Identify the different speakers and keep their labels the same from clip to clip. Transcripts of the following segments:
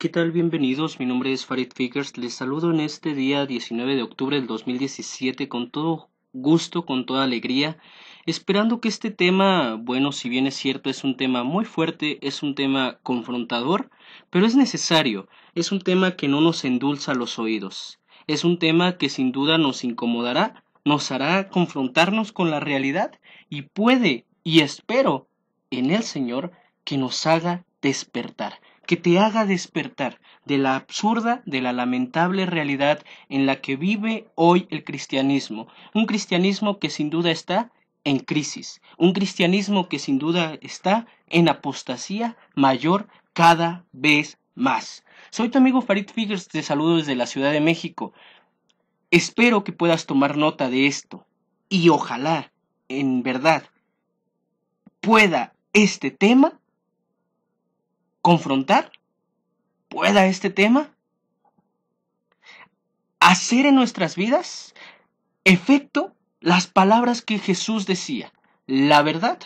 Speaker 1: ¿Qué tal? Bienvenidos, mi nombre es Farid Figures, les saludo en este día 19 de octubre del 2017 con todo gusto, con toda alegría, esperando que este tema, bueno, si bien es cierto, es un tema muy fuerte, es un tema confrontador, pero es necesario, es un tema que no nos endulza los oídos, es un tema que sin duda nos incomodará, nos hará confrontarnos con la realidad y puede, y espero, en el Señor, que nos haga despertar, que te haga despertar de la absurda, de la lamentable realidad en la que vive hoy el cristianismo, un cristianismo que sin duda está en crisis, un cristianismo que sin duda está en apostasía mayor cada vez más. Soy tu amigo Farid Figures, te saludo desde la Ciudad de México. Espero que puedas tomar nota de esto y ojalá, en verdad, pueda este tema confrontar, pueda este tema hacer en nuestras vidas efecto las palabras que Jesús decía. La verdad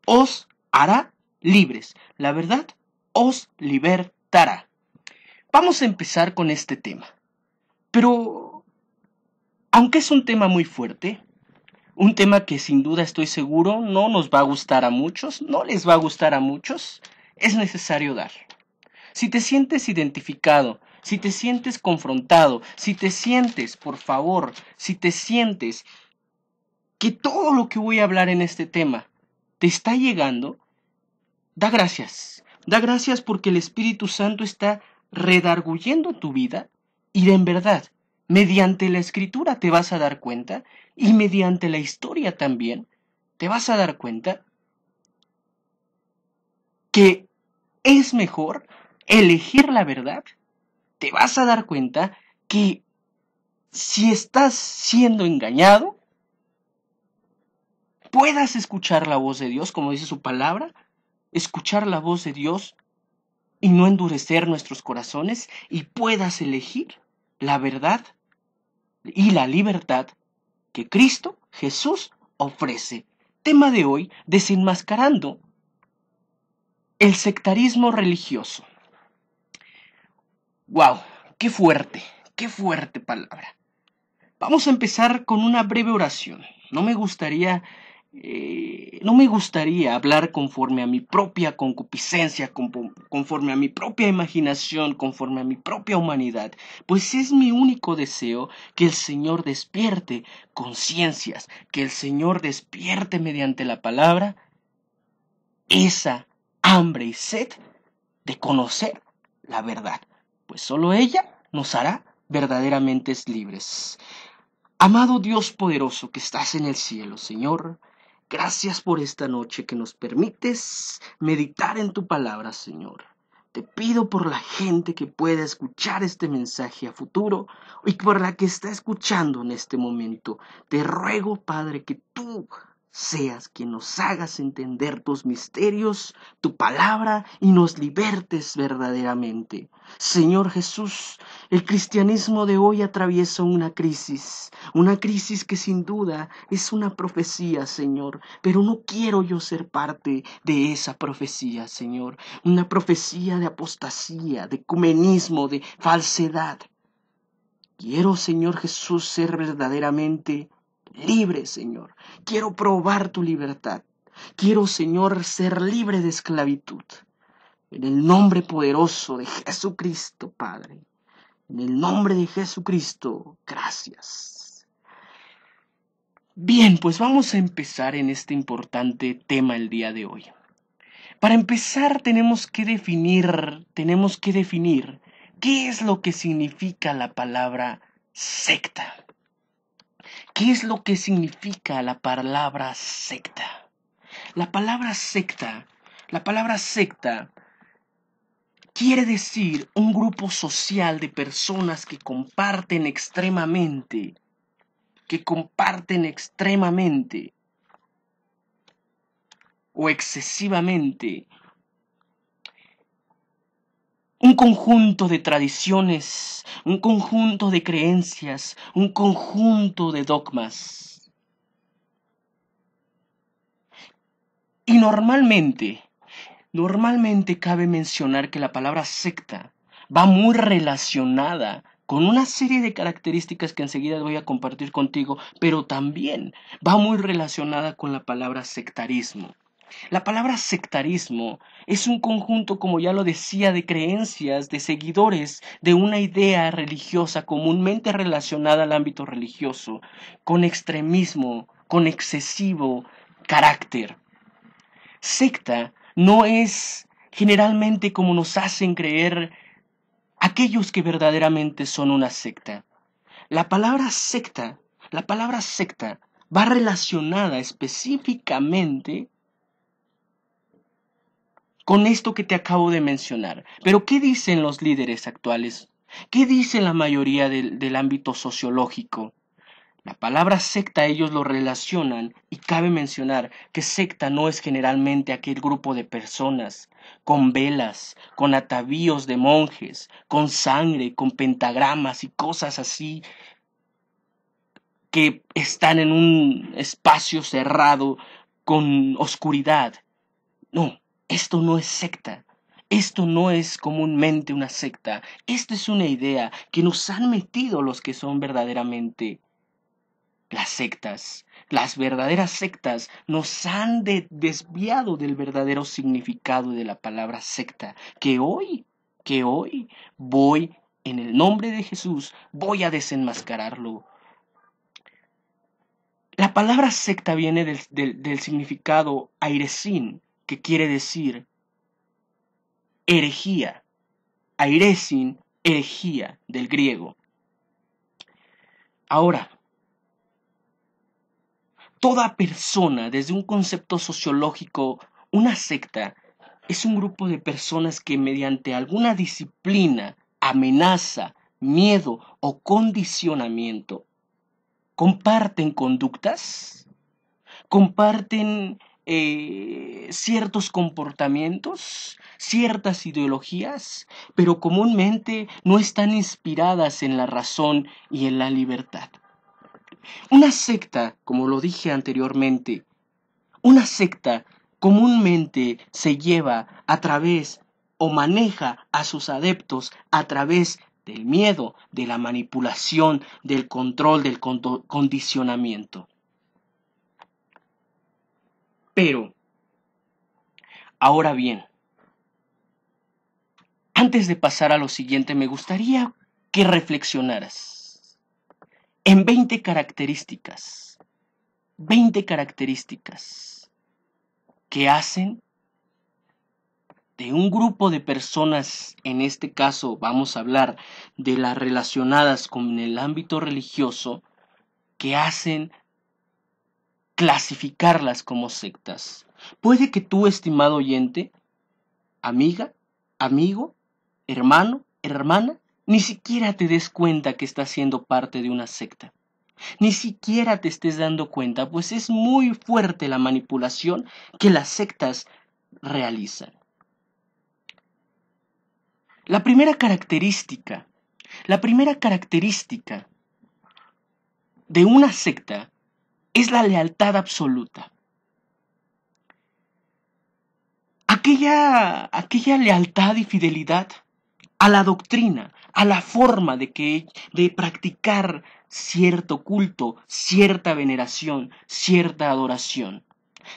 Speaker 1: os hará libres. La verdad os libertará. Vamos a empezar con este tema. Pero, aunque es un tema muy fuerte, un tema que sin duda estoy seguro no nos va a gustar a muchos, no les va a gustar a muchos, es necesario dar. Si te sientes identificado, si te sientes confrontado, si te sientes, por favor, si te sientes que todo lo que voy a hablar en este tema te está llegando, da gracias. Da gracias porque el Espíritu Santo está redarguyendo tu vida y en verdad, mediante la escritura te vas a dar cuenta y mediante la historia también te vas a dar cuenta que es mejor elegir la verdad. Te vas a dar cuenta que si estás siendo engañado, puedas escuchar la voz de Dios, como dice su palabra, escuchar la voz de Dios y no endurecer nuestros corazones y puedas elegir la verdad y la libertad que Cristo Jesús ofrece. Tema de hoy, desenmascarando el sectarismo religioso. ¡Wow! Qué fuerte palabra! Vamos a empezar con una breve oración. No me gustaría hablar conforme a mi propia concupiscencia, conforme a mi propia imaginación, conforme a mi propia humanidad, pues es mi único deseo que el Señor despierte conciencias, que el Señor despierte mediante la palabra esa hambre y sed de conocer la verdad, pues solo ella nos hará verdaderamente libres. Amado Dios poderoso que estás en el cielo, Señor, gracias por esta noche que nos permites meditar en tu palabra, Señor. Te pido por la gente que pueda escuchar este mensaje a futuro y por la que está escuchando en este momento. Te ruego, Padre, que tú seas quien nos hagas entender tus misterios, tu palabra y nos libertes verdaderamente. Señor Jesús, el cristianismo de hoy atraviesa una crisis que sin duda es una profecía, Señor, pero no quiero yo ser parte de esa profecía, Señor, una profecía de apostasía, de ecumenismo, de falsedad. Quiero, Señor Jesús, ser verdaderamente libre, Señor. Quiero probar tu libertad. Quiero, Señor, ser libre de esclavitud. En el nombre poderoso de Jesucristo, Padre. En el nombre de Jesucristo, gracias. Bien, pues vamos a empezar en este importante tema el día de hoy. Para empezar tenemos que definir qué es lo que significa la palabra secta. ¿Qué es lo que significa la palabra secta? La palabra secta quiere decir un grupo social de personas que comparten extremadamente o excesivamente un conjunto de tradiciones, un conjunto de creencias, un conjunto de dogmas. Y normalmente cabe mencionar que la palabra secta va muy relacionada con una serie de características que enseguida voy a compartir contigo, pero también va muy relacionada con la palabra sectarismo. La palabra sectarismo es un conjunto, como ya lo decía, de creencias, de seguidores de una idea religiosa comúnmente relacionada al ámbito religioso, con extremismo, con excesivo carácter. Secta no es generalmente como nos hacen creer aquellos que verdaderamente son una secta. La palabra secta, la palabra secta va relacionada específicamente con esto que te acabo de mencionar. Pero ¿qué dicen los líderes actuales? ¿Qué dice la mayoría del ámbito sociológico? La palabra secta ellos lo relacionan y cabe mencionar que secta no es generalmente aquel grupo de personas con velas, con atavíos de monjes, con sangre, con pentagramas y cosas así que están en un espacio cerrado con oscuridad. No, esto no es secta. Esto no es comúnmente una secta. Esta es una idea que nos han metido los que son verdaderamente las sectas. Las verdaderas sectas nos han desviado del verdadero significado de la palabra secta, que hoy voy, en el nombre de Jesús, voy a desenmascararlo. La palabra secta viene del significado airesin, que quiere decir herejía. Airesin, herejía, del griego. Ahora, toda persona, desde un concepto sociológico, una secta es un grupo de personas que mediante alguna disciplina, amenaza, miedo o condicionamiento comparten conductas, comparten ciertos comportamientos, ciertas ideologías, pero comúnmente no están inspiradas en la razón y en la libertad. Una secta, como lo dije anteriormente, una secta comúnmente se lleva a través o maneja a sus adeptos a través del miedo, de la manipulación, del control, del condicionamiento. Pero, ahora bien, antes de pasar a lo siguiente, me gustaría que reflexionaras en 20 características que hacen de un grupo de personas, en este caso vamos a hablar de las relacionadas con el ámbito religioso, que hacen clasificarlas como sectas. Puede que tú, estimado oyente, amiga, amigo, hermano, hermana, ni siquiera te des cuenta que estás siendo parte de una secta. Ni siquiera te estés dando cuenta, pues es muy fuerte la manipulación que las sectas realizan. La primera característica de una secta es la lealtad absoluta. Aquella lealtad y fidelidad a la doctrina, a la forma de practicar cierto culto, cierta veneración, cierta adoración,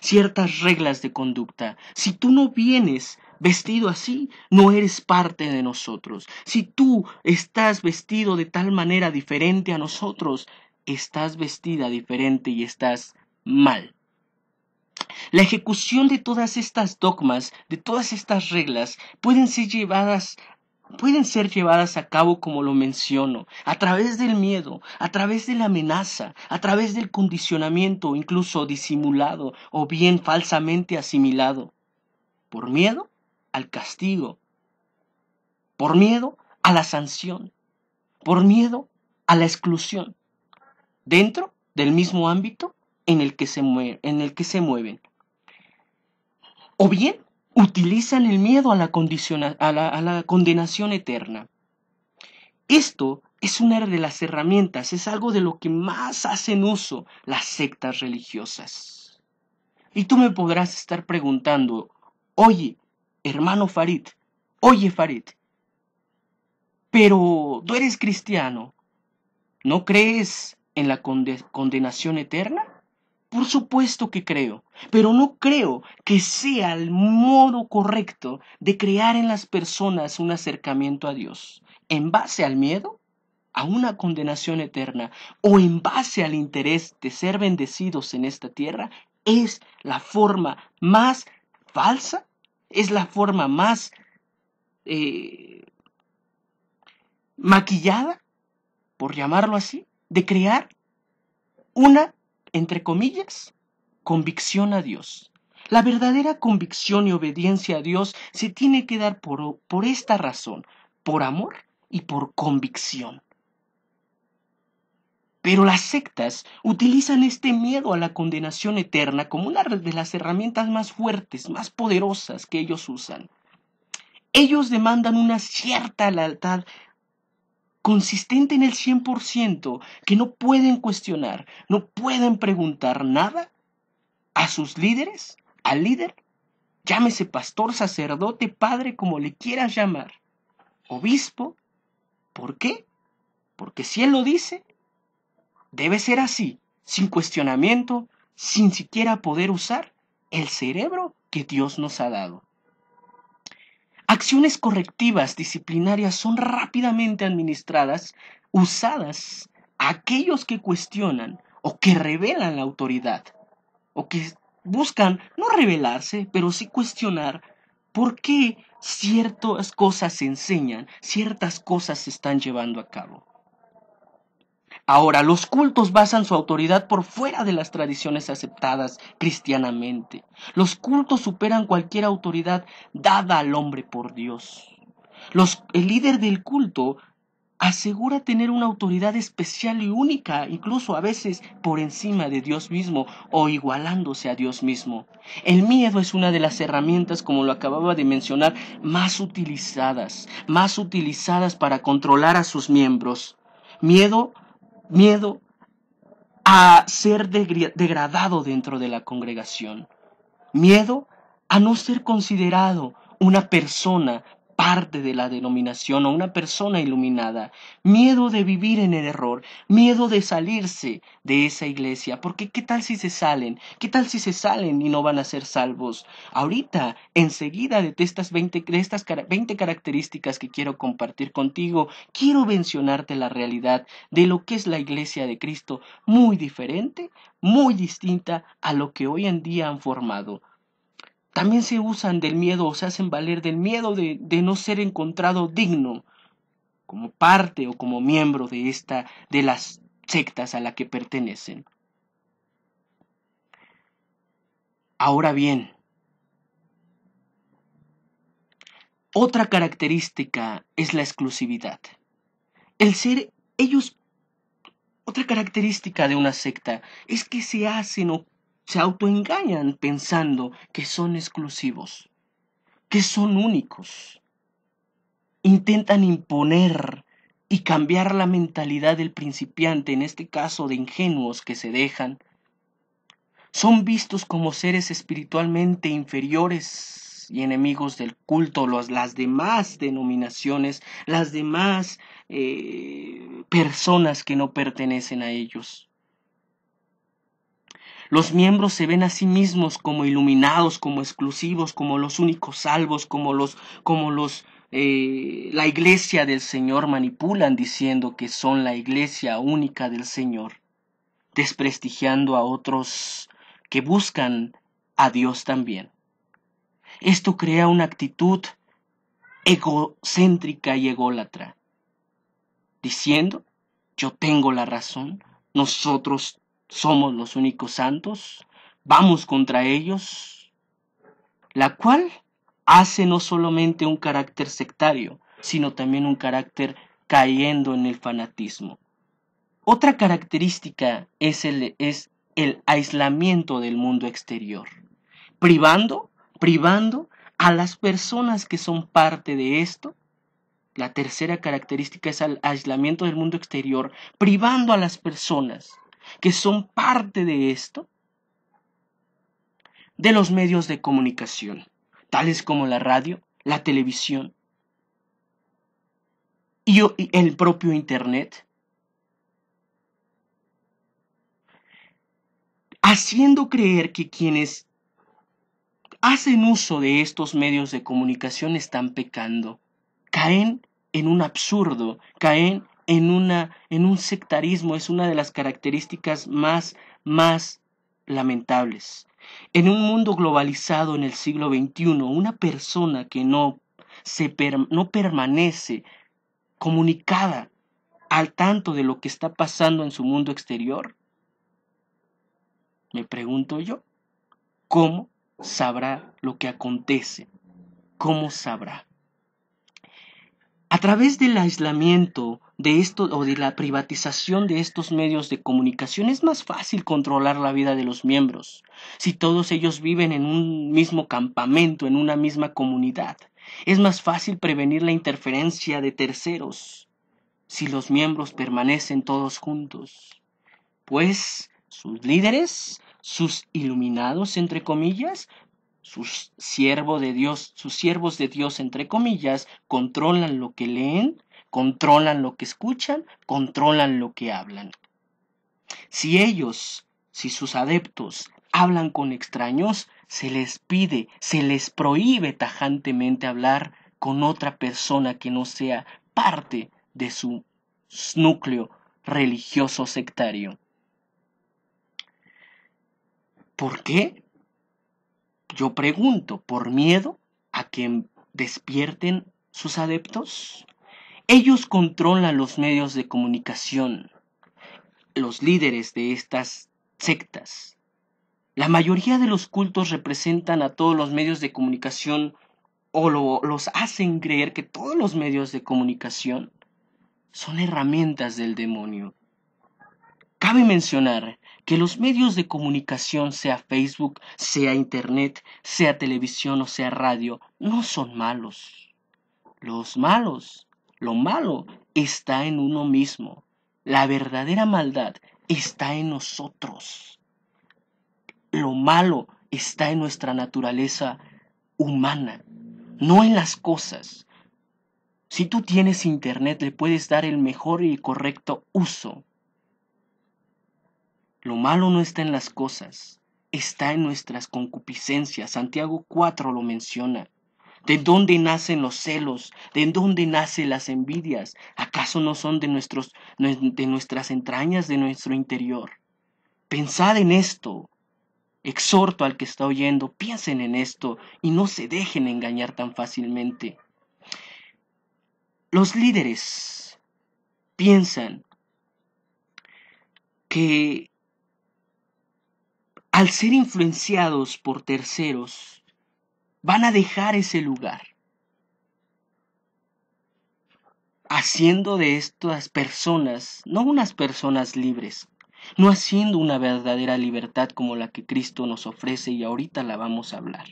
Speaker 1: ciertas reglas de conducta. Si tú no vienes vestido así, no eres parte de nosotros. Si tú estás vestido de tal manera diferente a nosotros, estás vestida diferente y estás mal. La ejecución de todas estas dogmas, de todas estas reglas, pueden ser llevadas a cabo como lo menciono, a través del miedo, a través de la amenaza, a través del condicionamiento, incluso disimulado o bien falsamente asimilado, por miedo al castigo, por miedo a la sanción, por miedo a la exclusión, dentro del mismo ámbito en el que se mueven. O bien utilizan el miedo a la condenación eterna. Esto es una de las herramientas, es algo de lo que más hacen uso las sectas religiosas. Y tú me podrás estar preguntando, oye, hermano Farid, oye Farid, Pero tú eres cristiano, ¿no crees en la condenación eterna? Por supuesto que creo, pero no creo que sea el modo correcto de crear en las personas un acercamiento a Dios. ¿En base al miedo? ¿A una condenación eterna? ¿O en base al interés de ser bendecidos en esta tierra? Es la forma más falsa, es la forma más eh, maquillada, por llamarlo así, de crear una, entre comillas, convicción a Dios. La verdadera convicción y obediencia a Dios se tiene que dar por esta razón, por amor y por convicción. Pero las sectas utilizan este miedo a la condenación eterna como una de las herramientas más fuertes, más poderosas que ellos usan. Ellos demandan una cierta lealtad consistente en el 100%, que no pueden cuestionar, no pueden preguntar nada a sus líderes, al líder, llámese pastor, sacerdote, padre, como le quieras llamar, obispo. ¿Por qué? Porque si él lo dice, debe ser así, sin cuestionamiento, sin siquiera poder usar el cerebro que Dios nos ha dado. Acciones correctivas disciplinarias son rápidamente administradas, usadas a aquellos que cuestionan o que revelan la autoridad, o que buscan no rebelarse, pero sí cuestionar por qué ciertas cosas se enseñan, ciertas cosas se están llevando a cabo. Ahora, los cultos basan su autoridad por fuera de las tradiciones aceptadas cristianamente. Los cultos superan cualquier autoridad dada al hombre por Dios. El líder del culto asegura tener una autoridad especial y única, incluso a veces por encima de Dios mismo o igualándose a Dios mismo. El miedo es una de las herramientas, como lo acababa de mencionar, más utilizadas para controlar a sus miembros. Miedo Miedo a ser degradado dentro de la congregación. Miedo a no ser considerado una persona parte de la denominación o una persona iluminada. Miedo de vivir en el error. Miedo de salirse de esa iglesia. Porque ¿qué tal si se salen? ¿Qué tal si se salen y no van a ser salvos? Ahorita, enseguida de estas 20 características que quiero compartir contigo, quiero mencionarte la realidad de lo que es la iglesia de Cristo, muy diferente, muy distinta a lo que hoy en día han formado. También se usan del miedo o se hacen valer del miedo de no ser encontrado digno como parte o como miembro de las sectas a las que pertenecen. Ahora bien, otra característica es la exclusividad. El ser ellos, otra característica de una secta es que se hacen o se autoengañan pensando que son exclusivos, que son únicos. Intentan imponer y cambiar la mentalidad del principiante, en este caso de ingenuos que se dejan. Son vistos como seres espiritualmente inferiores y enemigos del culto. Las demás denominaciones, las demás personas que no pertenecen a ellos. Los miembros se ven a sí mismos como iluminados, como exclusivos, como los únicos salvos, la iglesia del Señor manipulan diciendo que son la iglesia única del Señor, desprestigiando a otros que buscan a Dios también. Esto crea una actitud egocéntrica y ególatra, diciendo, yo tengo la razón, nosotros somos los únicos santos, vamos contra ellos, la cual hace no solamente un carácter sectario, sino también un carácter cayendo en el fanatismo. Otra característica es el aislamiento del mundo exterior, privando a las personas que son parte de esto. La tercera característica es el aislamiento del mundo exterior, privando a las personas que son parte de esto, de los medios de comunicación, tales como la radio, la televisión y el propio Internet, haciendo creer que quienes hacen uso de estos medios de comunicación están pecando. Caen en un absurdo, caen en un sectarismo. Es una de las características más lamentables. En un mundo globalizado en el siglo XXI, una persona que no permanece comunicada al tanto de lo que está pasando en su mundo exterior, me pregunto yo, ¿cómo sabrá lo que acontece? ¿Cómo sabrá? A través del aislamiento de esto o de la privatización de estos medios de comunicación es más fácil controlar la vida de los miembros. Si todos ellos viven en un mismo campamento, en una misma comunidad, es más fácil prevenir la interferencia de terceros si los miembros permanecen todos juntos. Pues sus líderes, sus iluminados, entre comillas, sus siervos de Dios, entre comillas, controlan lo que leen, controlan lo que escuchan, controlan lo que hablan. Si sus adeptos hablan con extraños, se les prohíbe tajantemente hablar con otra persona que no sea parte de su núcleo religioso sectario. ¿Por qué? Yo pregunto, ¿por miedo a que despierten sus adeptos? Ellos controlan los medios de comunicación, los líderes de estas sectas. La mayoría de los cultos representan a todos los medios de comunicación o los hacen creer que todos los medios de comunicación son herramientas del demonio. Cabe mencionar que los medios de comunicación, sea Facebook, sea Internet, sea televisión o sea radio, no son malos. Lo malo está en uno mismo. La verdadera maldad está en nosotros. Lo malo está en nuestra naturaleza humana, no en las cosas. Si tú tienes Internet, le puedes dar el mejor y correcto uso. Lo malo no está en las cosas, está en nuestras concupiscencias. Santiago 4 lo menciona. ¿De dónde nacen los celos? ¿De dónde nacen las envidias? ¿Acaso no son de nuestras entrañas, de nuestro interior? Pensad en esto. Exhorto al que está oyendo, piensen en esto y no se dejen engañar tan fácilmente. Los líderes piensan que al ser influenciados por terceros, van a dejar ese lugar, haciendo de estas personas, no unas personas libres, no haciendo una verdadera libertad como la que Cristo nos ofrece y ahorita la vamos a hablar.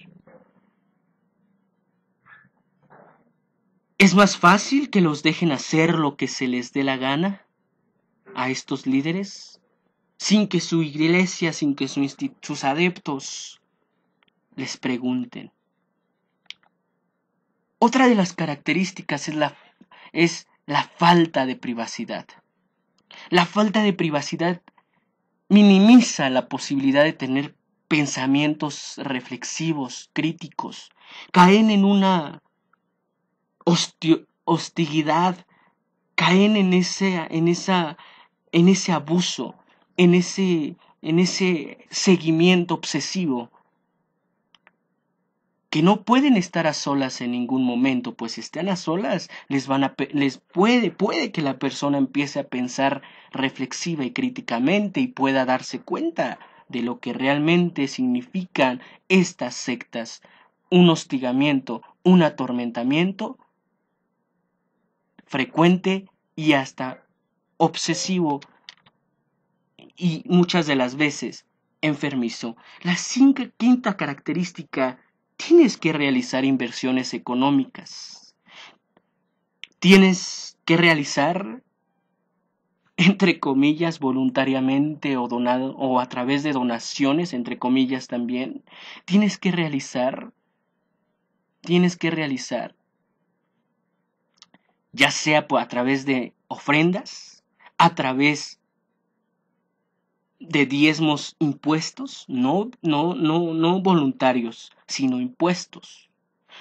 Speaker 1: ¿Es más fácil que los dejen hacer lo que se les dé la gana a estos líderes? Sin que su iglesia, sin que sus adeptos les pregunten. Otra de las características es la falta de privacidad. La falta de privacidad minimiza la posibilidad de tener pensamientos reflexivos, críticos. Caen en una hostilidad, caen en ese abuso, en ese seguimiento obsesivo, que no pueden estar a solas en ningún momento, pues si están a solas puede que la persona empiece a pensar reflexiva y críticamente y pueda darse cuenta de lo que realmente significan estas sectas, un hostigamiento, un atormentamiento frecuente y hasta obsesivo y muchas de las veces enfermizo. La quinta característica: tienes que realizar inversiones económicas. Tienes que realizar, entre comillas, voluntariamente o a través de donaciones, entre comillas también. Tienes que realizar ya sea a través de ofrendas, a través de diezmos impuestos, no voluntarios, sino impuestos.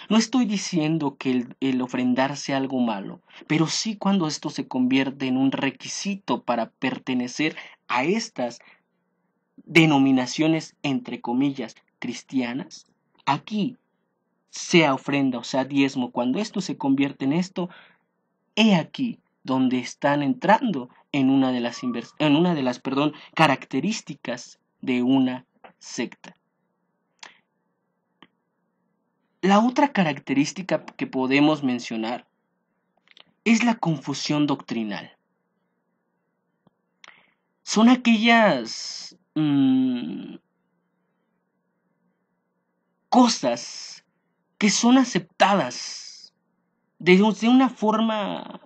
Speaker 1: No estoy diciendo que el ofrendar sea algo malo, pero sí cuando esto se convierte en un requisito para pertenecer a estas denominaciones, entre comillas, cristianas. Aquí, sea ofrenda o sea diezmo, cuando esto se convierte en esto, he aquí donde están entrando en una de las características de una secta. La otra característica que podemos mencionar es la confusión doctrinal. Son aquellas cosas que son aceptadas de una forma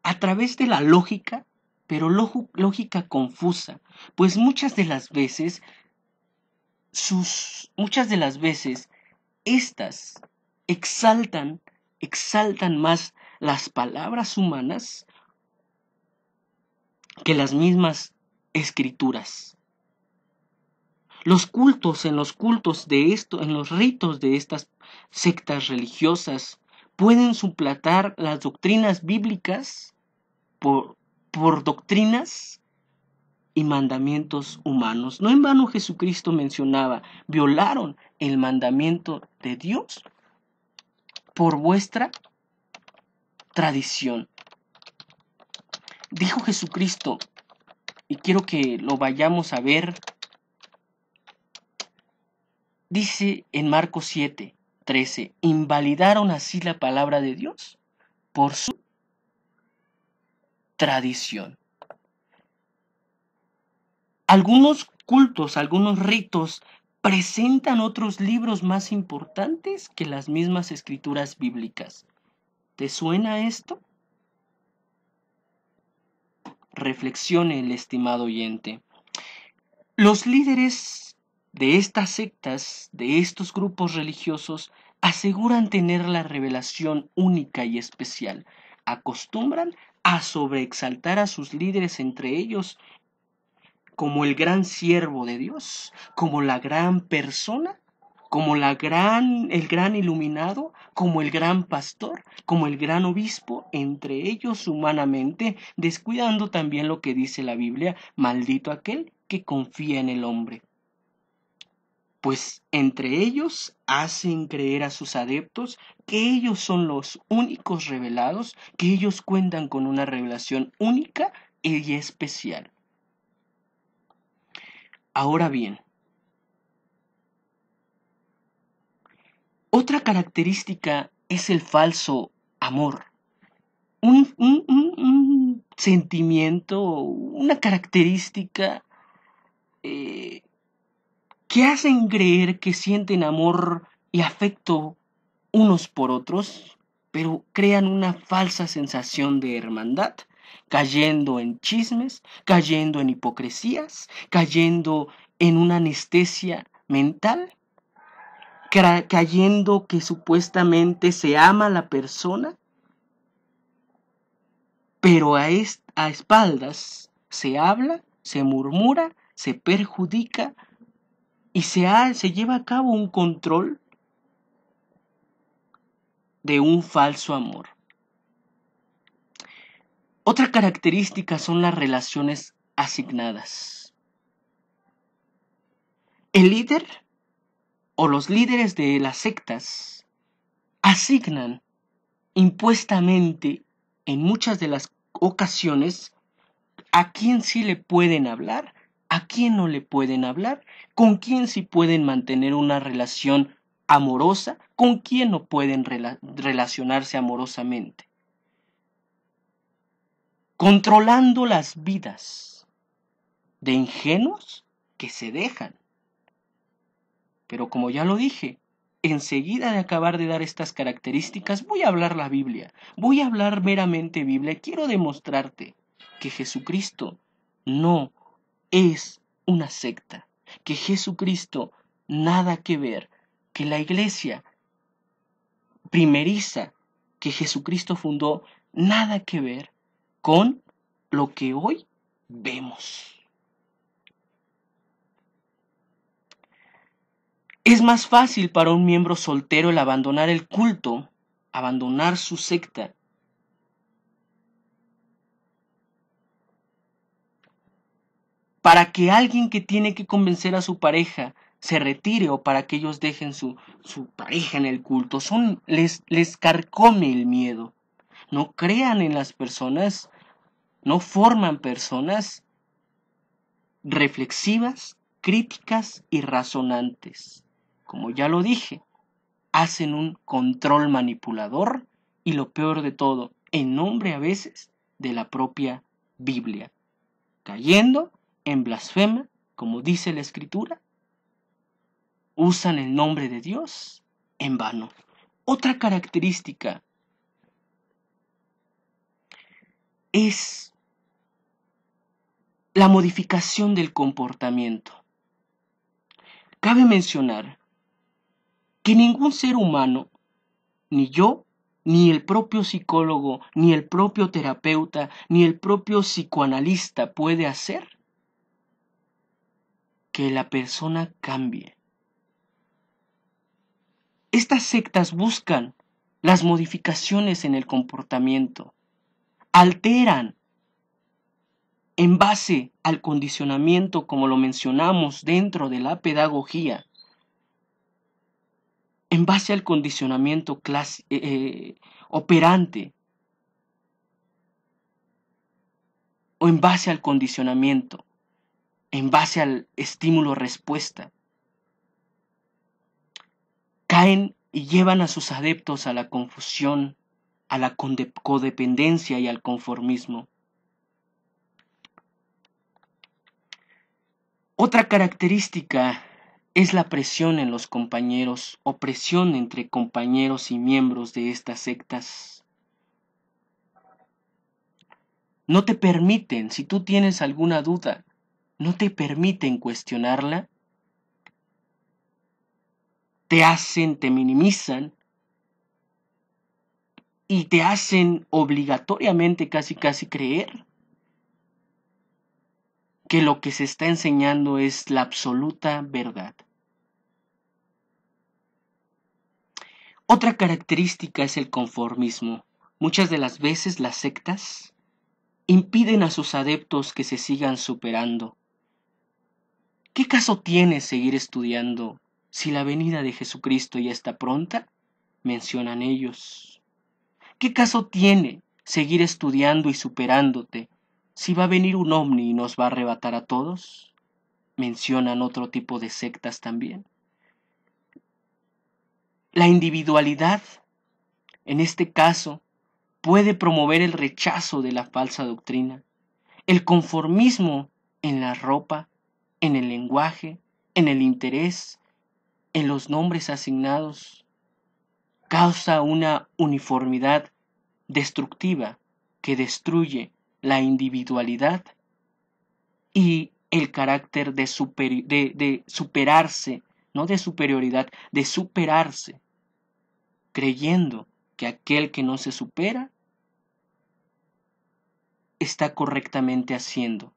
Speaker 1: a través de la lógica, pero lógica confusa, pues muchas de las veces estas exaltan más las palabras humanas que las mismas escrituras. En los cultos en los ritos de estas sectas religiosas pueden suplantar las doctrinas bíblicas por doctrinas y mandamientos humanos. No en vano Jesucristo mencionaba, violaron el mandamiento de Dios por vuestra tradición. Dijo Jesucristo, y quiero que lo vayamos a ver, dice en Marcos 7:13, invalidaron así la palabra de Dios por su tradición. Algunos cultos, algunos ritos presentan otros libros más importantes que las mismas escrituras bíblicas. ¿Te suena esto? Reflexione, el estimado oyente. Los líderes de estas sectas, de estos grupos religiosos, aseguran tener la revelación única y especial. Acostumbran a sobreexaltar a sus líderes, entre ellos como el gran siervo de Dios, como la gran persona, como el gran iluminado, como el gran pastor, como el gran obispo, entre ellos humanamente, descuidando también lo que dice la Biblia, maldito aquel que confía en el hombre. Pues entre ellos hacen creer a sus adeptos que ellos son los únicos revelados, que ellos cuentan con una revelación única y especial. Ahora bien, otra característica es el falso amor. Un sentimiento, una característica que hacen creer que sienten amor y afecto unos por otros, pero crean una falsa sensación de hermandad, cayendo en chismes, cayendo en hipocresías, cayendo en una anestesia mental, cayendo que supuestamente se ama a la persona, pero a espaldas se habla, se murmura, se perjudica y se lleva a cabo un control de un falso amor. Otra característica son las relaciones asignadas. El líder o los líderes de las sectas asignan impuestamente en muchas de las ocasiones a quién sí le pueden hablar, a quién no le pueden hablar, con quién sí pueden mantener una relación amorosa, con quién no pueden relacionarse amorosamente. Controlando las vidas de ingenuos que se dejan. Pero como ya lo dije, enseguida de acabar de dar estas características, voy a hablar la Biblia, voy a hablar meramente Biblia. Quiero demostrarte que Jesucristo no es una secta, que Jesucristo nada que ver, que la iglesia primeriza que Jesucristo fundó nada que ver con lo que hoy vemos. Es más fácil para un miembro soltero el abandonar el culto, abandonar su secta, para que alguien que tiene que convencer a su pareja se retire o para que ellos dejen su pareja en el culto. Les carcome el miedo. No crean en las personas, no forman personas reflexivas, críticas y razonantes. Como ya lo dije, hacen un control manipulador y lo peor de todo, en nombre a veces de la propia Biblia, cayendo en blasfema, como dice la Escritura, usan el nombre de Dios en vano. Otra característica es la modificación del comportamiento. Cabe mencionar que ningún ser humano, ni yo, ni el propio psicólogo, ni el propio terapeuta, ni el propio psicoanalista puede hacer que la persona cambie. Estas sectas buscan las modificaciones en el comportamiento, alteran en base al condicionamiento, como lo mencionamos dentro de la pedagogía, en base al condicionamiento operante o en base al condicionamiento, en base al estímulo-respuesta. Caen y llevan a sus adeptos a la confusión, a la codependencia y al conformismo. Otra característica es la presión en los compañeros o presión entre compañeros y miembros de estas sectas. No te permiten, si tú tienes alguna duda, no te permiten cuestionarla, te minimizan y te hacen obligatoriamente casi creer que lo que se está enseñando es la absoluta verdad. Otra característica es el conformismo. Muchas de las veces las sectas impiden a sus adeptos que se sigan superando. ¿Qué caso tiene seguir estudiando si la venida de Jesucristo ya está pronta? Mencionan ellos. ¿Qué caso tiene seguir estudiando y superándote si va a venir un ovni y nos va a arrebatar a todos? Mencionan otro tipo de sectas también. La individualidad, en este caso, puede promover el rechazo de la falsa doctrina, el conformismo en la ropa, en el lenguaje, en el interés, en los nombres asignados, causa una uniformidad destructiva que destruye la individualidad y el carácter de superarse, no de superioridad, de superarse, creyendo que aquel que no se supera está correctamente haciendo.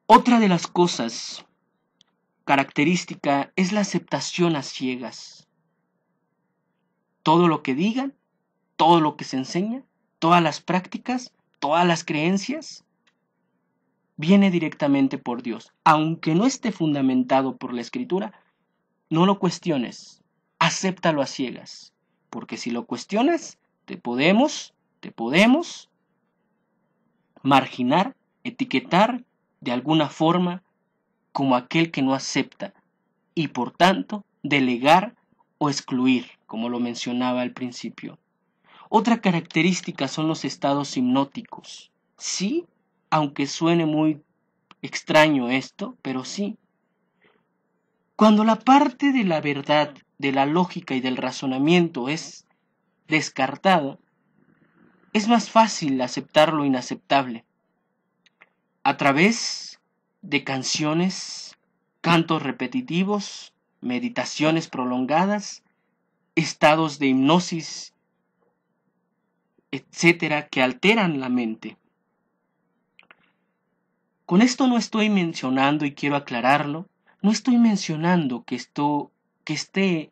Speaker 1: Otra de las cosas característica es la aceptación a ciegas. Todo lo que digan, todo lo que se enseña, todas las prácticas, todas las creencias, viene directamente por Dios. Aunque no esté fundamentado por la Escritura, no lo cuestiones, acéptalo a ciegas, porque si lo cuestionas, te podemos marginar, etiquetar de alguna forma como aquel que no acepta y por tanto delegar o excluir, como lo mencionaba al principio. Otra característica son los estados hipnóticos. Sí, aunque suene muy extraño esto, pero sí. Cuando la parte de la verdad, de la lógica y del razonamiento es descartado, es más fácil aceptar lo inaceptable. A través de canciones, cantos repetitivos, meditaciones prolongadas, estados de hipnosis, etcétera, que alteran la mente. Con esto no estoy mencionando, y quiero aclararlo, no estoy mencionando que esté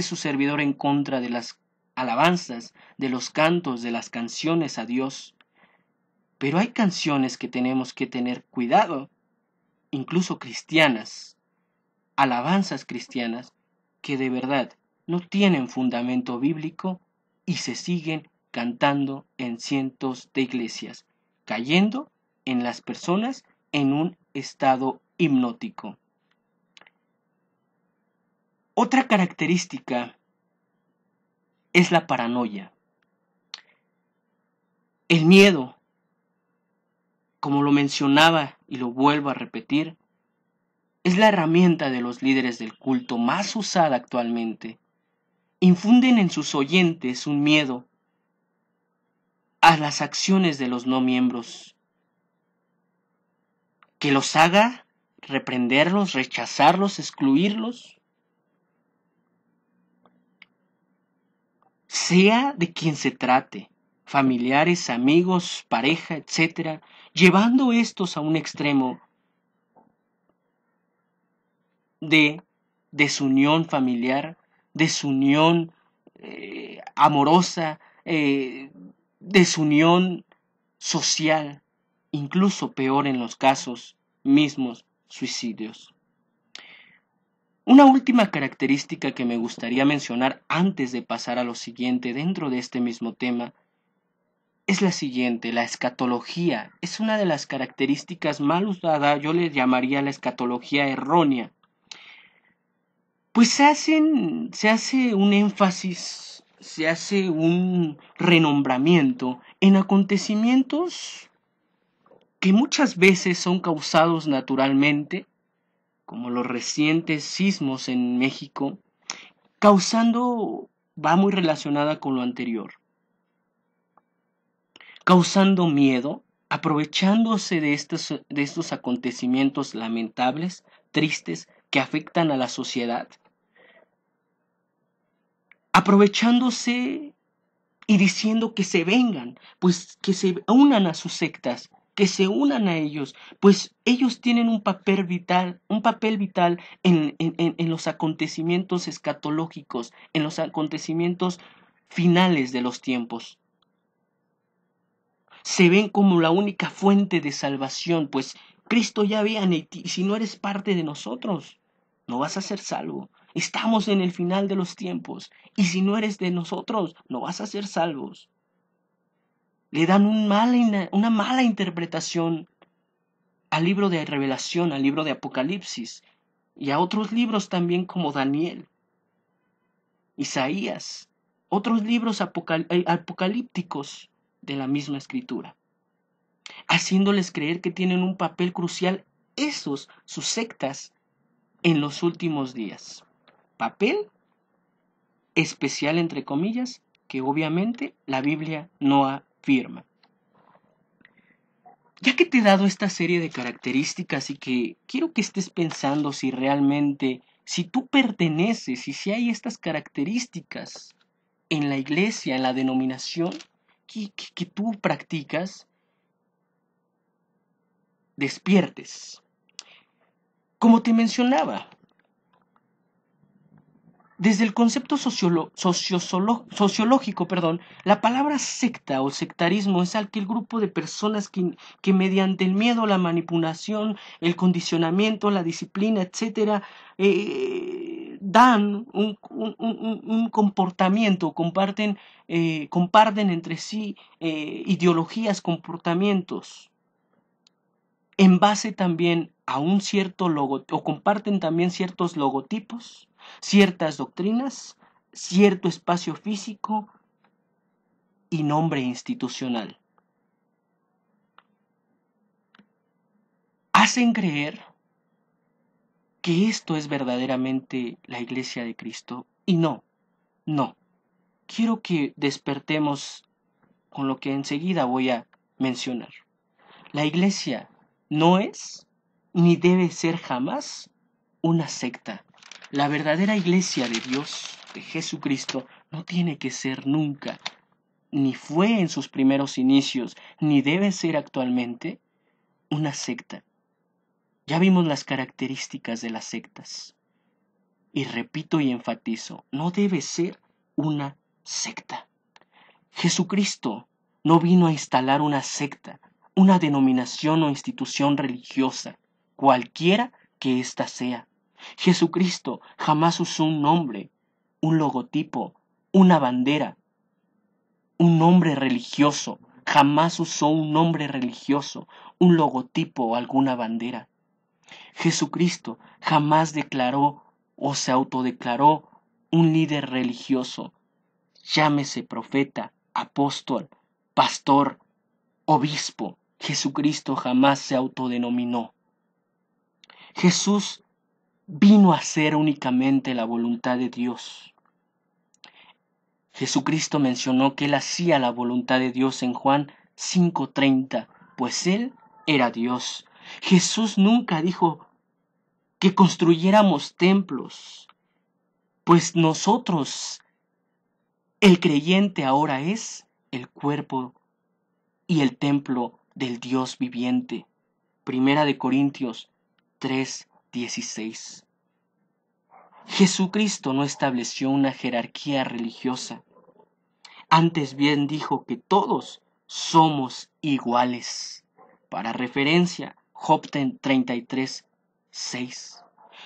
Speaker 1: su servidor en contra de las alabanzas, de los cantos, de las canciones a Dios. Pero hay canciones que tenemos que tener cuidado, incluso cristianas, alabanzas cristianas, que de verdad no tienen fundamento bíblico y se siguen cantando en cientos de iglesias, cayendo en las personas en un estado hipnótico. Otra característica es la paranoia. El miedo, como lo mencionaba y lo vuelvo a repetir, es la herramienta de los líderes del culto más usada actualmente. Infunden en sus oyentes un miedo a las acciones de los no miembros, que los haga reprenderlos, rechazarlos, excluirlos, sea de quien se trate, familiares, amigos, pareja, etcétera, llevando estos a un extremo de desunión familiar, desunión amorosa, desunión social, incluso peor en los casos mismos, suicidios. Una última característica que me gustaría mencionar antes de pasar a lo siguiente dentro de este mismo tema es la siguiente: la escatología. Es una de las características mal usadas, yo le llamaría la escatología errónea. Pues se hace un énfasis, se hace un renombramiento en acontecimientos que muchas veces son causados naturalmente, como los recientes sismos en México, va muy relacionada con lo anterior, causando miedo, aprovechándose de estos acontecimientos lamentables, tristes, que afectan a la sociedad, aprovechándose y diciendo que se vengan, pues que se unan a sus sectas, que se unan a ellos, pues ellos tienen un papel vital en los acontecimientos escatológicos, en los acontecimientos finales de los tiempos. Se ven como la única fuente de salvación, pues Cristo ya viene, y si no eres parte de nosotros, no vas a ser salvo. Estamos en el final de los tiempos, y si no eres de nosotros, no vas a ser salvos. Le dan una mala interpretación al libro de Revelación, al libro de Apocalipsis, y a otros libros también como Daniel, Isaías, otros libros apocalípticos de la misma escritura, haciéndoles creer que tienen un papel crucial sus sectas, en los últimos días. Papel especial, entre comillas, que obviamente la Biblia no afirma. Ya que te he dado esta serie de características y que quiero que estés pensando si realmente, si tú perteneces y si hay estas características en la iglesia, en la denominación que tú practicas, despiertes. Como te mencionaba, desde el concepto sociológico, la palabra secta o sectarismo es aquel grupo de personas que mediante el miedo, la manipulación, el condicionamiento, la disciplina, etcétera, dan un comportamiento, comparten entre sí ideologías, comportamientos, en base también a un cierto o comparten también ciertos logotipos, ciertas doctrinas, cierto espacio físico y nombre institucional. Hacen creer que esto es verdaderamente la Iglesia de Cristo, y no. Quiero que despertemos con lo que enseguida voy a mencionar. La Iglesia no es ni debe ser jamás una secta. La verdadera Iglesia de Dios de Jesucristo no tiene que ser nunca, ni fue en sus primeros inicios, ni debe ser actualmente, una secta. Ya vimos las características de las sectas. Y repito y enfatizo, no debe ser una secta. Jesucristo no vino a instalar una secta, una denominación o institución religiosa, cualquiera que ésta sea. Jesucristo jamás usó un nombre, un logotipo, una bandera, un nombre religioso. Jamás usó un nombre religioso, un logotipo o alguna bandera. Jesucristo jamás declaró o se autodeclaró un líder religioso, llámese profeta, apóstol, pastor, obispo. Jesucristo jamás se autodenominó. Jesús vino a hacer únicamente la voluntad de Dios. Jesucristo mencionó que él hacía la voluntad de Dios en Juan 5:30, pues él era Dios. Jesús nunca dijo que construyéramos templos, pues nosotros, el creyente ahora es el cuerpo y el templo del Dios viviente. Primera de Corintios 3:16. Jesucristo no estableció una jerarquía religiosa. Antes bien dijo que todos somos iguales. Para referencia, Job 33:6.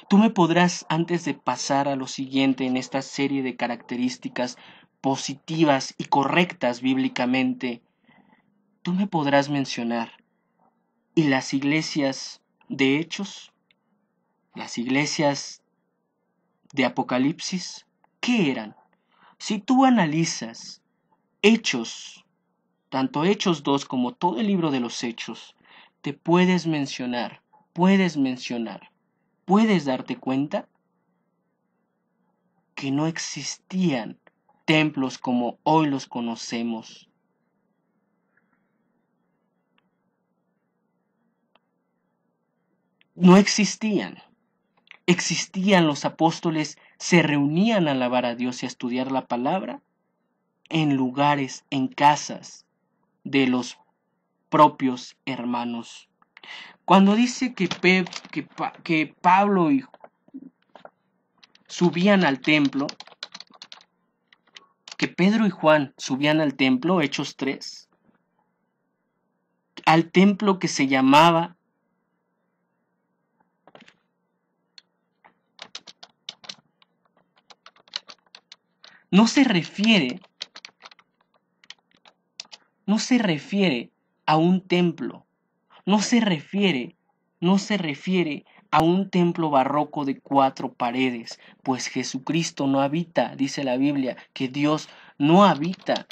Speaker 1: Tú me podrás, antes de pasar a lo siguiente en esta serie de características positivas y correctas bíblicamente, tú me podrás mencionar, ¿y las iglesias de Hechos? ¿Las iglesias de Apocalipsis? ¿Qué eran? Si tú analizas Hechos, tanto Hechos 2 como todo el libro de los Hechos, te puedes darte cuenta que no existían templos como hoy los conocemos. No existían. Existían los apóstoles, se reunían a alabar a Dios y a estudiar la palabra en lugares, en casas de los propios hermanos. Cuando dice que Pablo y subían al templo, que Pedro y Juan subían al templo, Hechos 3, al templo que se llamaba no se refiere a un templo, no se refiere a un templo barroco de 4 paredes, pues Jesucristo no habita, dice la Biblia, que Dios no habita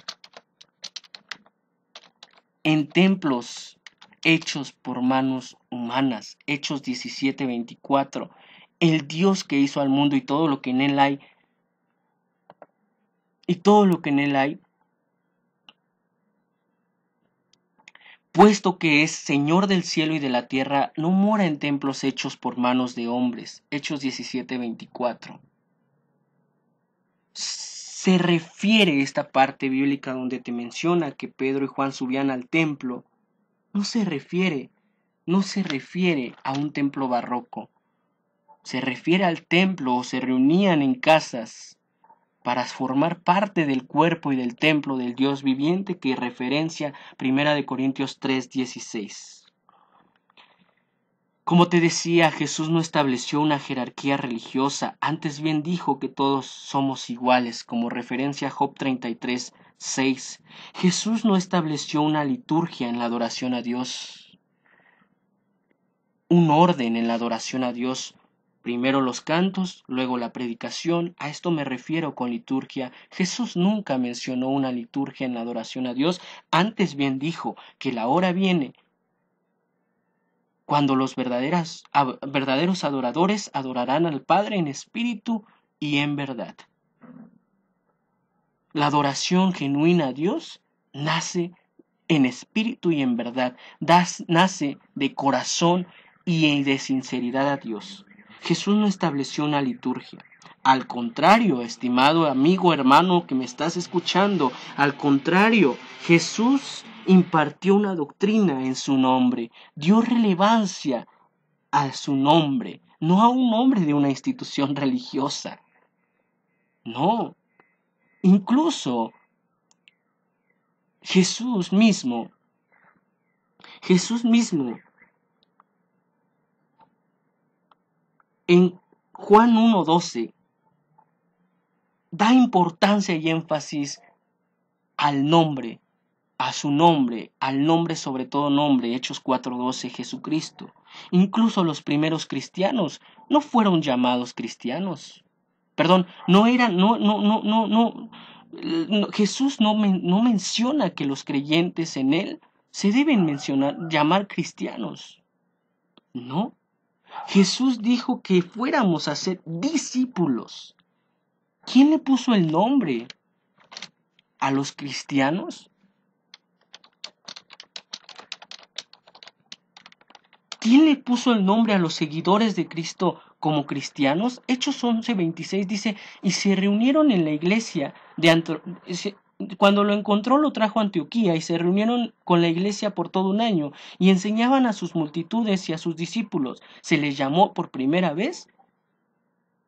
Speaker 1: en templos hechos por manos humanas. Hechos 17:24. El Dios que hizo al mundo y todo lo que en él hay, puesto que es Señor del cielo y de la tierra, no mora en templos hechos por manos de hombres. Hechos 17:24. Se refiere esta parte bíblica donde te menciona que Pedro y Juan subían al templo. No se refiere a un templo barroco. Se refiere al templo o se reunían en casas para formar parte del cuerpo y del templo del Dios viviente que referencia 1 Corintios 3:16. Como te decía, Jesús no estableció una jerarquía religiosa, antes bien dijo que todos somos iguales, como referencia a Job 33:6. Jesús no estableció una liturgia en la adoración a Dios, un orden en la adoración a Dios. Primero los cantos, luego la predicación. A esto me refiero con liturgia. Jesús nunca mencionó una liturgia en la adoración a Dios. Antes bien dijo que la hora viene cuando los verdaderos adoradores adorarán al Padre en espíritu y en verdad. La adoración genuina a Dios nace en espíritu y en verdad. Nace de corazón y de sinceridad a Dios. Jesús no estableció una liturgia. Al contrario, estimado amigo, hermano que me estás escuchando, al contrario, Jesús impartió una doctrina en su nombre, dio relevancia a su nombre, no a un nombre de una institución religiosa. No, incluso Jesús mismo, en Juan 1:12, da importancia y énfasis al nombre, a su nombre, al nombre sobre todo nombre, Hechos 4:12, Jesucristo. Incluso los primeros cristianos no fueron llamados cristianos. Perdón, no eran, Jesús no menciona que los creyentes en él se deben llamar cristianos. No. Jesús dijo que fuéramos a ser discípulos. ¿Quién le puso el nombre a los cristianos? ¿Quién le puso el nombre a los seguidores de Cristo como cristianos? Hechos 11:26 dice, y se reunieron en la iglesia de cuando lo encontró lo trajo a Antioquía y se reunieron con la iglesia por todo un año y enseñaban a sus multitudes y a sus discípulos. Se les llamó por primera vez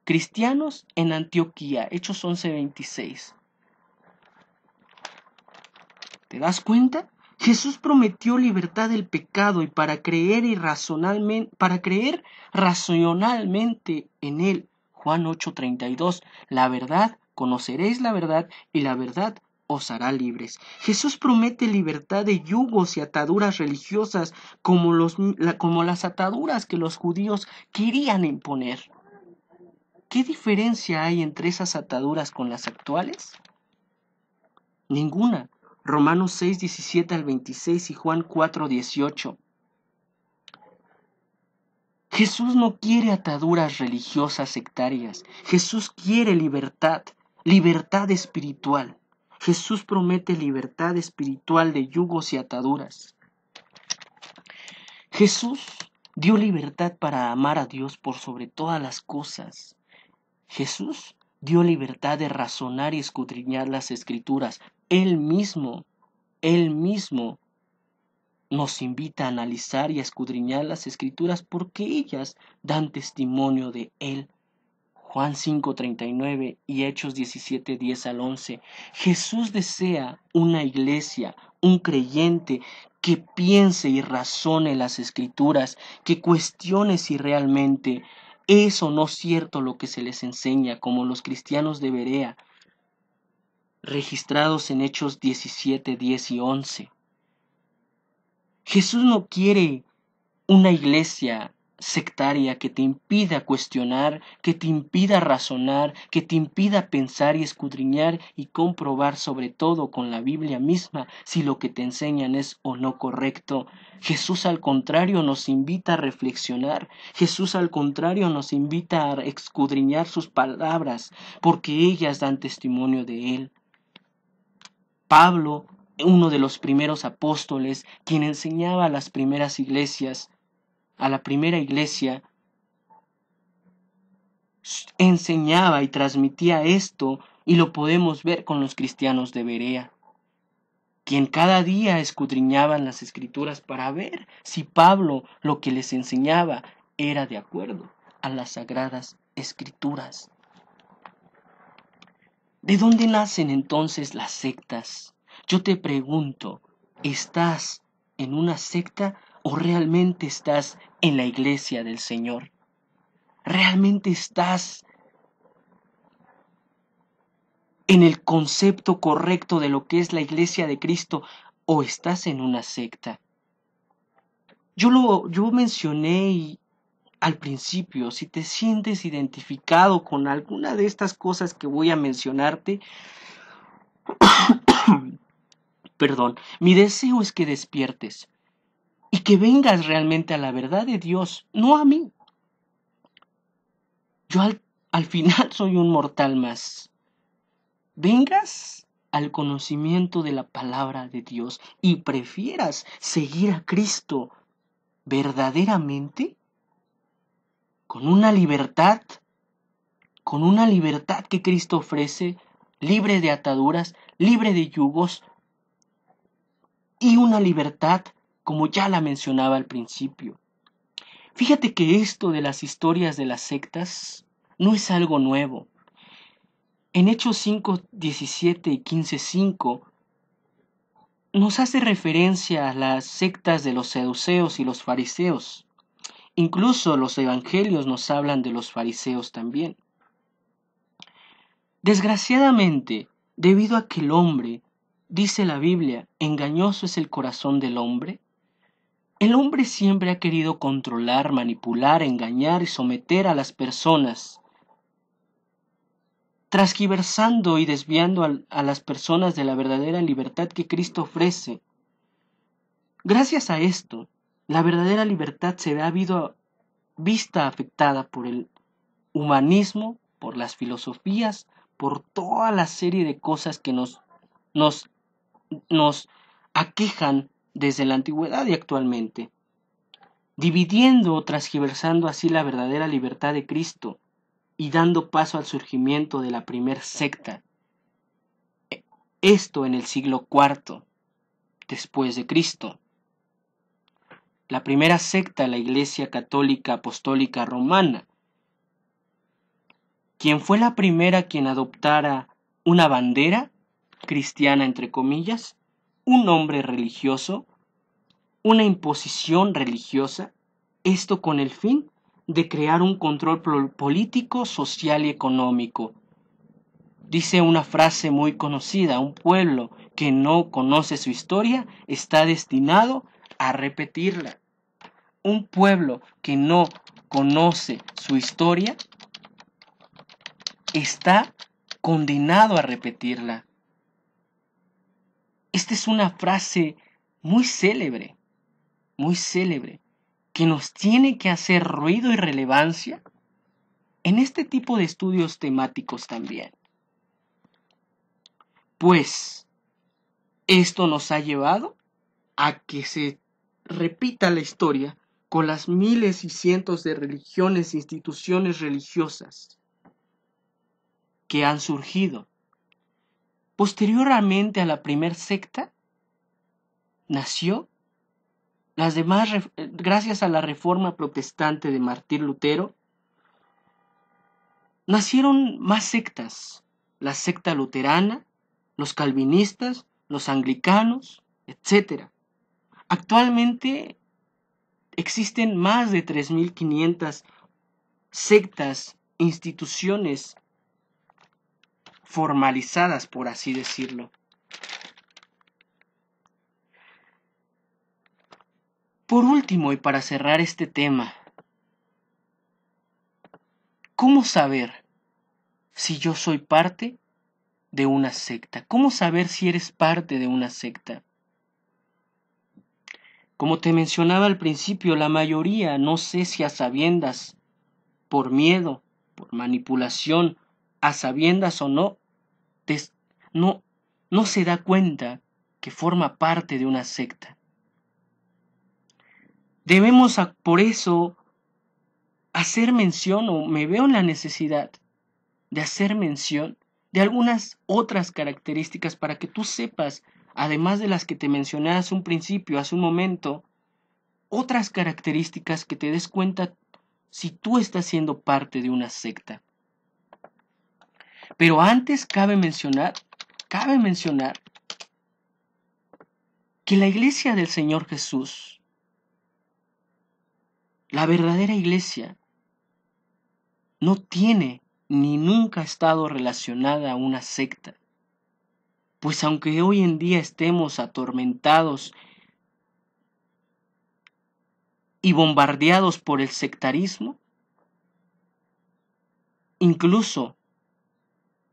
Speaker 1: cristianos en Antioquía. Hechos 11:26. ¿Te das cuenta? Jesús prometió libertad del pecado y para creer racionalmente en él. Juan 8:32. La verdad, conoceréis la verdad y la verdad os hará libres. Jesús promete libertad de yugos y ataduras religiosas como las ataduras que los judíos querían imponer. ¿Qué diferencia hay entre esas ataduras con las actuales? Ninguna. Romanos 6:17-26 y Juan 4:18. Jesús no quiere ataduras religiosas sectarias. Jesús quiere libertad, libertad espiritual. Jesús promete libertad espiritual de yugos y ataduras. Jesús dio libertad para amar a Dios por sobre todas las cosas. Jesús dio libertad de razonar y escudriñar las Escrituras. Él mismo nos invita a analizar y a escudriñar las Escrituras porque ellas dan testimonio de Él. Juan 5:39 y Hechos 17:10-11. Jesús desea una iglesia, un creyente que piense y razone las Escrituras, que cuestione si realmente es o no cierto lo que se les enseña, como los cristianos de Berea, registrados en Hechos 17:10 y 11. Jesús no quiere una iglesia sectaria que te impida cuestionar, que te impida razonar, que te impida pensar y escudriñar y comprobar sobre todo con la Biblia misma si lo que te enseñan es o no correcto. Jesús al contrario nos invita a reflexionar, Jesús al contrario nos invita a escudriñar sus palabras porque ellas dan testimonio de Él. Pablo, uno de los primeros apóstoles, quien enseñaba a las primeras iglesias, a la primera iglesia, enseñaba y transmitía esto y lo podemos ver con los cristianos de Berea, quien cada día escudriñaban las Escrituras para ver si Pablo lo que les enseñaba era de acuerdo a las sagradas Escrituras. ¿De dónde nacen entonces las sectas? Yo te pregunto, ¿estás en una secta o realmente estás en la iglesia del Señor? ¿Realmente estás en el concepto correcto de lo que es la iglesia de Cristo o estás en una secta? Yo mencioné al principio, si te sientes identificado con alguna de estas cosas que voy a mencionarte, perdón, mi deseo es que despiertes y que vengas realmente a la verdad de Dios, no a mí. Yo al final soy un mortal más. Vengas al conocimiento de la palabra de Dios y prefieras seguir a Cristo verdaderamente con una libertad con una libertad que Cristo ofrece, libre de ataduras, libre de yugos, y una libertad como ya la mencionaba al principio. Fíjate que esto de las historias de las sectas no es algo nuevo. En Hechos 5:17 y 15:5 nos hace referencia a las sectas de los saduceos y los fariseos. Incluso los evangelios nos hablan de los fariseos también. Desgraciadamente, debido a que el hombre, dice la Biblia, engañoso es el corazón del hombre, el hombre siempre ha querido controlar, manipular, engañar y someter a las personas, transgiversando y desviando a las personas de la verdadera libertad que Cristo ofrece. Gracias a esto, la verdadera libertad se ha vista afectada por el humanismo, por las filosofías, por toda la serie de cosas que nos aquejan desde la antigüedad y actualmente, dividiendo o transgiversando así la verdadera libertad de Cristo y dando paso al surgimiento de la primer secta. Esto en el siglo IV después de Cristo. La primera secta, la Iglesia Católica Apostólica Romana, quien fue la primera quien adoptara una bandera cristiana, entre comillas, un nombre religioso, una imposición religiosa, esto con el fin de crear un control político, social y económico. Dice una frase muy conocida: un pueblo que no conoce su historia está destinado a repetirla. Un pueblo que no conoce su historia está condenado a repetirla. Esta es una frase muy célebre, que nos tiene que hacer ruido y relevancia en este tipo de estudios temáticos también. Pues esto nos ha llevado a que se repita la historia con las miles y cientos de religiones e instituciones religiosas que han surgido. Posteriormente a la primer secta, nació las demás, gracias a la reforma protestante de Martín Lutero, nacieron más sectas: la secta luterana, los calvinistas, los anglicanos, etc. Actualmente existen más de 3.500 sectas, instituciones formalizadas, por así decirlo. Por último, y para cerrar este tema, ¿cómo saber si yo soy parte de una secta? ¿Cómo saber si eres parte de una secta? Como te mencionaba al principio, la mayoría, no sé si a sabiendas, por miedo, por manipulación, a sabiendas o no, no se da cuenta que forma parte de una secta. Debemos por eso hacer mención, o me veo en la necesidad de hacer mención de algunas otras características para que tú sepas, además de las que te mencioné hace un principio, hace un momento, otras características que te des cuenta si tú estás siendo parte de una secta. Pero antes cabe mencionar que la iglesia del Señor Jesús, la verdadera iglesia, no tiene ni nunca ha estado relacionada a una secta. Pues aunque hoy en día estemos atormentados y bombardeados por el sectarismo, incluso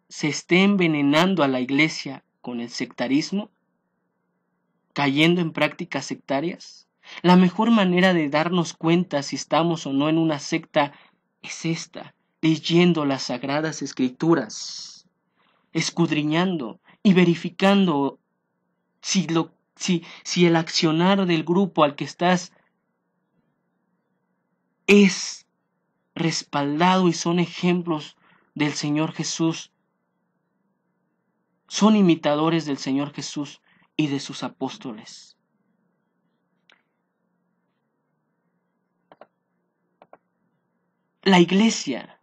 Speaker 1: se esté envenenando a la iglesia con el sectarismo, cayendo en prácticas sectarias, la mejor manera de darnos cuenta si estamos o no en una secta es esta: leyendo las Sagradas Escrituras, escudriñando y verificando si el accionar del grupo al que estás es respaldado y son ejemplos del Señor Jesús, son imitadores del Señor Jesús y de sus apóstoles. La iglesia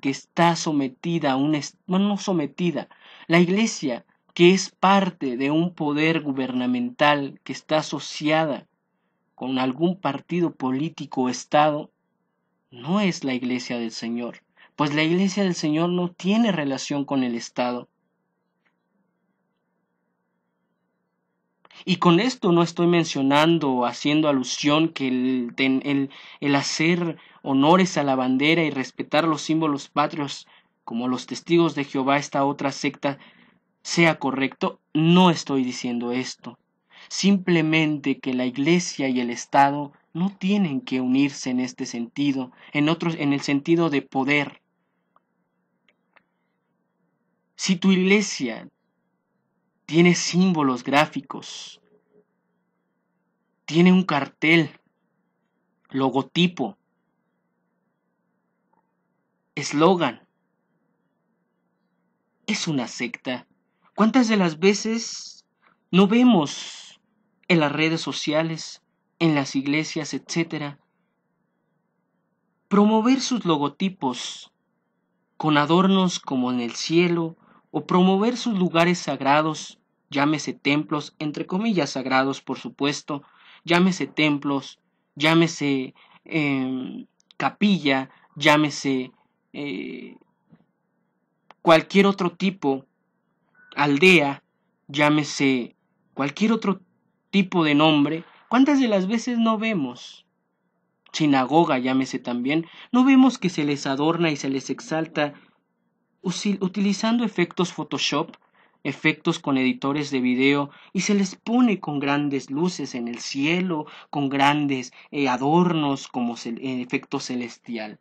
Speaker 1: que está sometida a no sometida, la iglesia que es parte de un poder gubernamental que está asociada con algún partido político o estado, no es la iglesia del Señor, pues la iglesia del Señor no tiene relación con el estado. Y con esto no estoy mencionando o haciendo alusión que el hacer honores a la bandera y respetar los símbolos patrios como los testigos de Jehová, esta otra secta, sea correcto. No estoy diciendo esto. Simplemente que la iglesia y el Estado no tienen que unirse en este sentido, en el sentido de poder. Si tu iglesia tiene símbolos gráficos, tiene un cartel, logotipo, eslogan, es una secta. ¿Cuántas de las veces no vemos en las redes sociales, en las iglesias, etcétera, promover sus logotipos con adornos como en el cielo, o promover sus lugares sagrados, llámese templos, entre comillas sagrados por supuesto, llámese templos, llámese capilla, llámese cualquier otro tipo, aldea, llámese cualquier otro tipo de nombre? ¿Cuántas de las veces no vemos? Sinagoga, llámese también, no vemos que se les adorna y se les exalta utilizando efectos Photoshop, efectos con editores de video, y se les pone con grandes luces en el cielo, con grandes adornos como efecto celestial,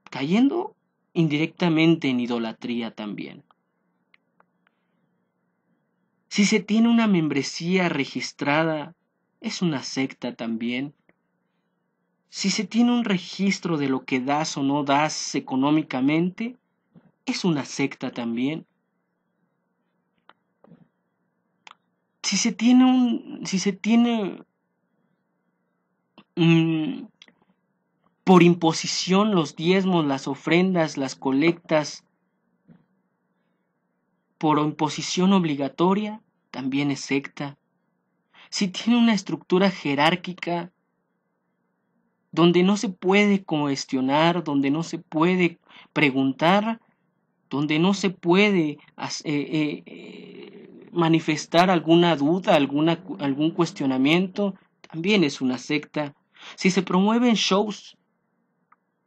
Speaker 1: cayendo indirectamente en idolatría también. Si se tiene una membresía registrada, es una secta también. Si se tiene un registro de lo que das o no das económicamente, es una secta también. Si se tiene por imposición los diezmos, las ofrendas, las colectas, por imposición obligatoria, también es secta. Si tiene una estructura jerárquica donde no se puede cuestionar, donde no se puede preguntar, donde no se puede manifestar alguna duda, algún cuestionamiento, también es una secta. Si se promueven shows,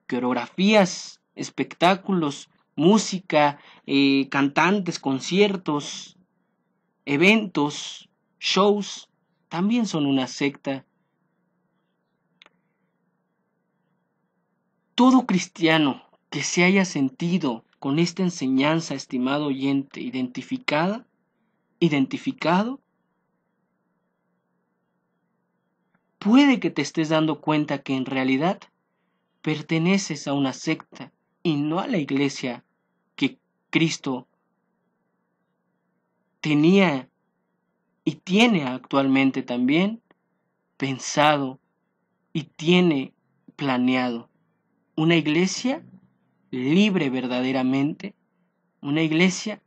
Speaker 1: coreografías, espectáculos, música, cantantes, conciertos, eventos, shows, también son una secta. Todo cristiano que se haya sentido con esta enseñanza, estimado oyente, identificado, puede que te estés dando cuenta que en realidad perteneces a una secta y no a la iglesia que Cristo tenía y tiene actualmente también pensado y tiene planeado. Una iglesia libre verdaderamente, una iglesia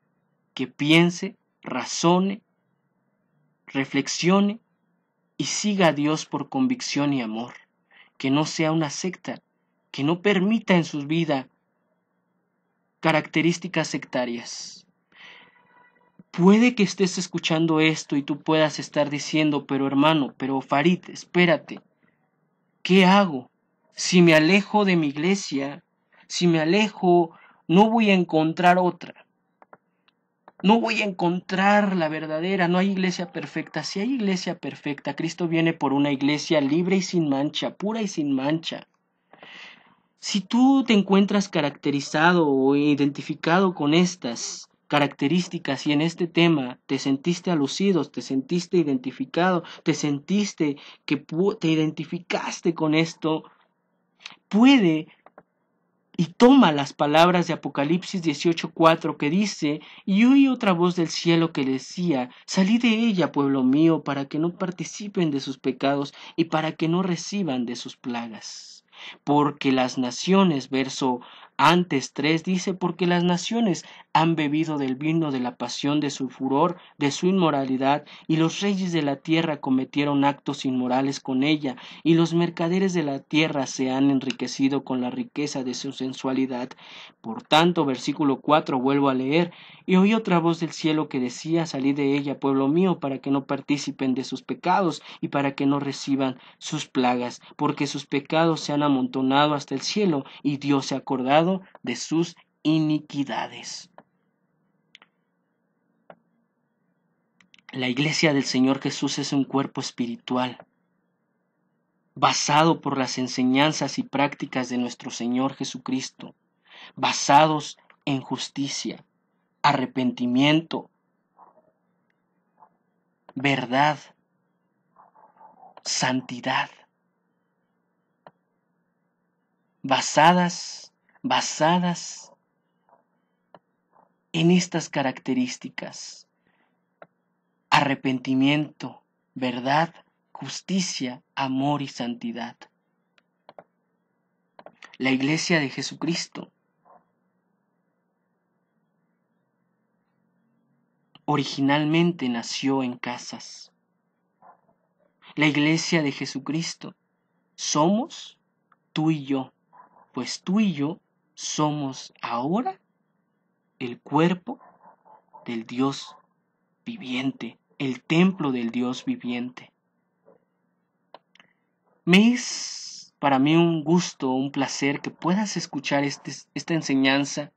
Speaker 1: que piense, razone, reflexione y siga a Dios por convicción y amor, que no sea una secta, que no permita en su vida características sectarias. Puede que estés escuchando esto y tú puedas estar diciendo, pero hermano, pero Farid, espérate, ¿qué hago? Si me alejo de mi iglesia, si me alejo, no voy a encontrar otra. No voy a encontrar la verdadera, no hay iglesia perfecta. Si hay iglesia perfecta, Cristo viene por una iglesia libre y sin mancha, pura y sin mancha. Si tú te encuentras caracterizado o identificado con estas características y en este tema te sentiste alucido, te sentiste identificado, te sentiste que te identificaste con esto, puede y toma las palabras de Apocalipsis 18:4 que dice: y oí otra voz del cielo que decía: salid de ella, pueblo mío, para que no participen de sus pecados y para que no reciban de sus plagas. Porque las naciones, verso antes 3 dice: porque las naciones han bebido del vino de la pasión de su furor, de su inmoralidad, y los reyes de la tierra cometieron actos inmorales con ella, y los mercaderes de la tierra se han enriquecido con la riqueza de su sensualidad. Por tanto, versículo 4 vuelvo a leer: y oí otra voz del cielo que decía: salid de ella, pueblo mío, para que no participen de sus pecados y para que no reciban sus plagas, porque sus pecados se han amontonado hasta el cielo, y Dios se ha acordado de sus iniquidades. La iglesia del Señor Jesús es un cuerpo espiritual, basado por las enseñanzas y prácticas de nuestro Señor Jesucristo, basados en justicia, arrepentimiento, verdad, santidad, basadas en estas características: arrepentimiento, verdad, justicia, amor y santidad. La iglesia de Jesucristo originalmente nació en casas. La iglesia de Jesucristo somos tú y yo, pues tú y yo somos ahora el cuerpo del Dios viviente, el templo del Dios viviente. Me es para mí un gusto, un placer que puedas escuchar esta enseñanza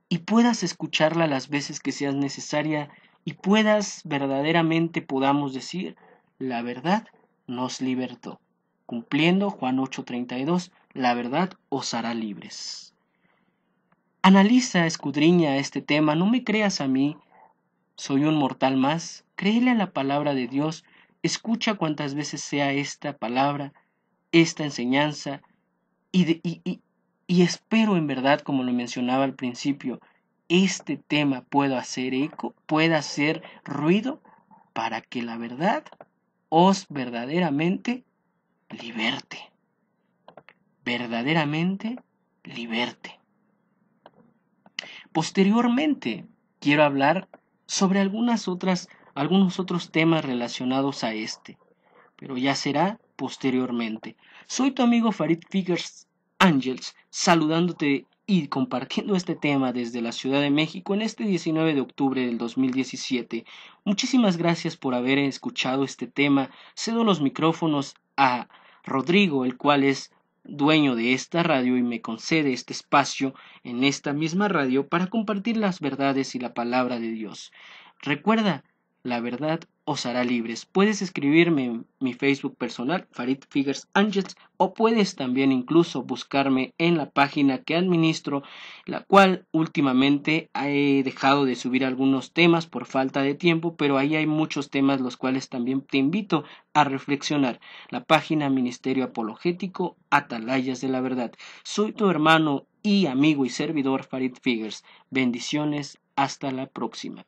Speaker 1: y puedas escucharla las veces que seas necesaria y podamos decir: la verdad nos libertó. Cumpliendo Juan 8:32, la verdad os hará libres. Analiza, escudriña este tema, no me creas a mí, soy un mortal más, créele a la palabra de Dios, escucha cuantas veces sea esta palabra, esta enseñanza, y espero en verdad, como lo mencionaba al principio, este tema pueda hacer eco, pueda hacer ruido, para que la verdad os verdaderamente liberte. Verdaderamente liberte. Posteriormente, quiero hablar sobre algunos otros temas relacionados a este, pero ya será posteriormente. Soy tu amigo Farid Figers Angels, saludándote y compartiendo este tema desde la Ciudad de México en este 19 de octubre del 2017. Muchísimas gracias por haber escuchado este tema. Cedo los micrófonos a Rodrigo, el cual es dueño de esta radio y me concede este espacio en esta misma radio para compartir las verdades y la palabra de Dios. Recuerda, la verdad os hará libres. Puedes escribirme en mi Facebook personal, Farid Figers Angels, o puedes también incluso buscarme en la página que administro, la cual últimamente he dejado de subir algunos temas por falta de tiempo, pero ahí hay muchos temas los cuales también te invito a reflexionar. La página Ministerio Apologético Atalayas de la Verdad. Soy tu hermano y amigo y servidor Farid Figers. Bendiciones, hasta la próxima.